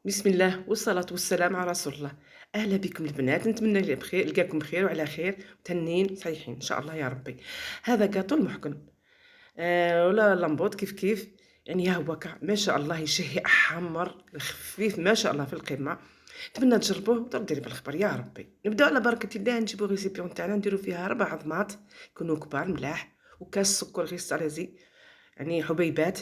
بسم الله والصلاة والسلام على رسول الله. أهلا بكم البنات، نتمنى لي بخير نلقاكم بخير وعلى خير متهنين صحيحين إن شاء الله يا ربي. هذا جاتو المحكم ولا لامبوط كيف يعني ها هو ما شاء الله يشهي أحمر خفيف ما شاء الله في القمة. نتمنى تجربوه وتردي لي بالخبر يا ربي. نبداو على بركة الله، نجيبو ريسيبيون تاعنا نديرو فيها 4 عظمات يكونوا كبار ملاح، وكاس سكر كريستاليزي يعني حبيبات،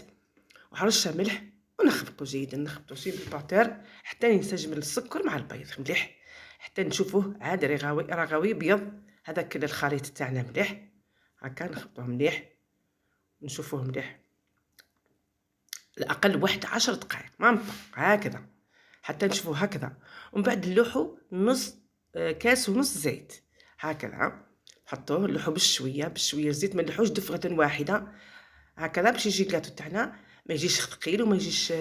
وحرشة ملح، ونخلطو جيدا نخلطو شي بالباتير حتى ينسجم السكر مع البيض مليح، حتى نشوفوه عاد رغوي بيض. هذاك الخليط تاعنا مليح، هاكا نخلطوه مليح نشوفوه مليح الأقل واحد 10 دقايق ما نبقى هكذا حتى نشوفوه هكذا. ومن بعد نلوحو نص كاس ونص زيت هكذا، نحطوه نلوحو بشوية زيت، ما نلوحوش دفغة واحدة هكذا باش يجي الكاتو تاعنا ما يجيش ثقيل وما يجيش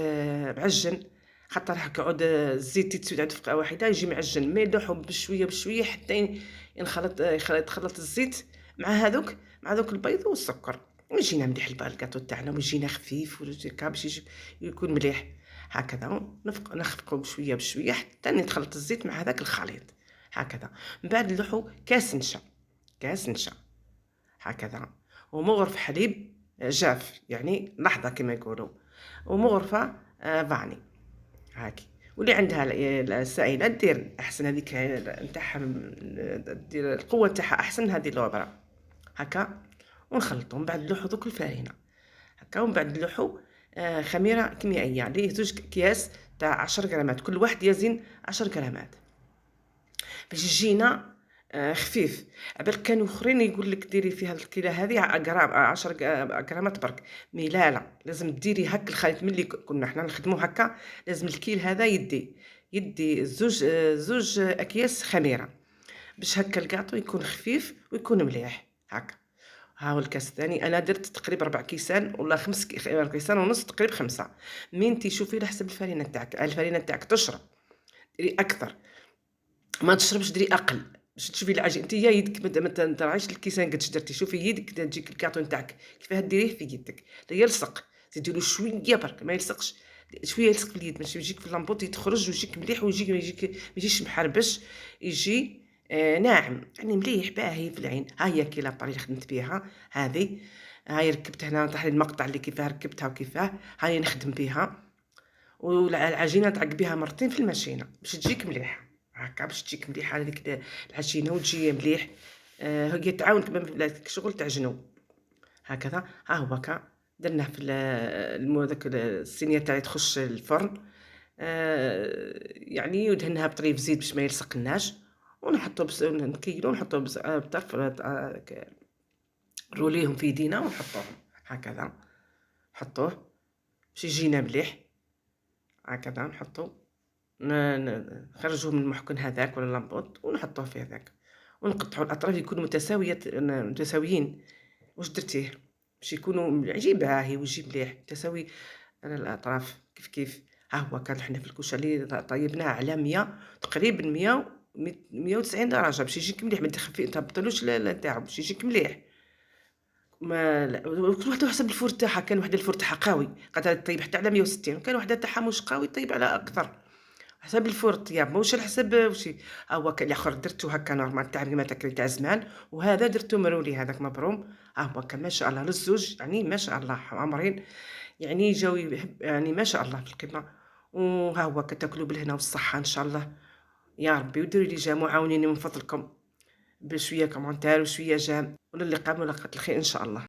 معجن، خاطر راح يقعد الزيت يتسود على دفقة واحدة يجي معجن. ما يلوحو بشوية حتى يتخلط الزيت مع دوك البيض والسكر، ويجينا مليح الكاتو تاعنا ويجينا خفيف هكا باش يكون مليح هكذا. نخفقو بشوية حتى يتخلط الزيت مع هذاك الخليط هكذا. من بعد نلوحو كاس نشا هكذا، ومغرف حليب جاف يعني لحظة كما يقولوا، ومغرفة فاني هاكي. واللي عندها السائلة دير أحسن، هذيك نتاعها دير القوة نتاعها أحسن من هذه الأوبرا هكا. ونخلطو من بعد نلوحو دوك الفارينة هكا، ومن بعد نلوحو خميرة كيميائية اللي زوج أكياس تاع 10 غرامات، كل واحد يزن 10 غرامات باش يجينا خفيف. عبالك كانوا اخرين يقول لك ديري فيها الكيله هذه غرام 10 غرامات برك، مي لا لازم ديري هك الخليط ملي كنا حنا نخدمو هكا. لازم الكيل هذا يدي زوج اكياس خميره باش هكا الكاطو يكون خفيف ويكون مليح هكا. ها هو الكاس الثاني انا درت تقريبا 4 كيسان ولا 5 كيسان ونص تقريبا 5. من انت شوفي على حسب الفرينه تاعك تشرب ديري اكثر، ما تشربش ديري أقل باش تشوفي العجين. انت يا يدك ما تراعيش الكيسان قداش درتي، شوفي يدك تجيك الكاطو نتاعك كيفاه ديريه في يدك لا يلصق، زيدي له شويه برك ما يلصقش، شويه يلصق في اليد باش يجيك في اللامبوط يتخرج ويجيك مليح ويجيك ما يجيش محربش، يجي ناعم يعني مليح باهي في العين. ها هي كي لاباري اللي خدمت بها هذه، هاي ركبت هنا تحت المقطع اللي كيفاه ركبتها وكيفاه هاي نخدم بها. والعجينه تعقبيها مرتين في الماشينه باش تجيك مليحه هاكا، باش تجيك مليحه هذيك العجينه وتجي مليح. هي تعاونك في شغل تعجنو هكذا. ها هو هكا درناه في داك الصينيه تاعي تخش الفرن، يعني ودهنها بطريف زيت باش ما يلصقلناش، ونحطو نكيلو ونحطو بطرف روليهم في يدينا ونحطوهم هكذا، نحطوه باش يجينا مليح هكذا. نحطو نخرجوه من المحكن هذاك ولا لامبوط ونحطوه في هذاك، ونقطعوا الأطراف يكونوا متساويين. واش درتيه باش يكونوا عجين باهي ويجي مليح متساوي على الأطراف كيف. ها هو كان حنا في الكشري طيبناه على 100 تقريبا 190 درجة باش يجيك مليح، ما تهبطلوش تاعو باش يجيك مليح. ما لا كل وحدة وحسب الفور تاعها، كان وحدة الفور تاعها قوي قادرة تطيب حتى على 160، وكان وحدة تاعها مش قوي تطيب على أكثر، حسب الفور الطياب ماهوش على حسب وشي. ها هو كان الآخر درتو هكا نورمال تاع كيما تاكلي تاع زمان، وهذا درتو مرولي هذاك مبروم. ها هو هكا ما شاء الله للزوج يعني ما شاء الله عامرين، يعني جاو يعني ما شاء الله في القمة. وها هو كتاكلوا بالهنا والصحة إن شاء الله يا ربي. وديروا لي جيم وعاونيني من فضلكم بشوية كومونتير وشوية جيم، وللقاء ملاقاة الخير إن شاء الله.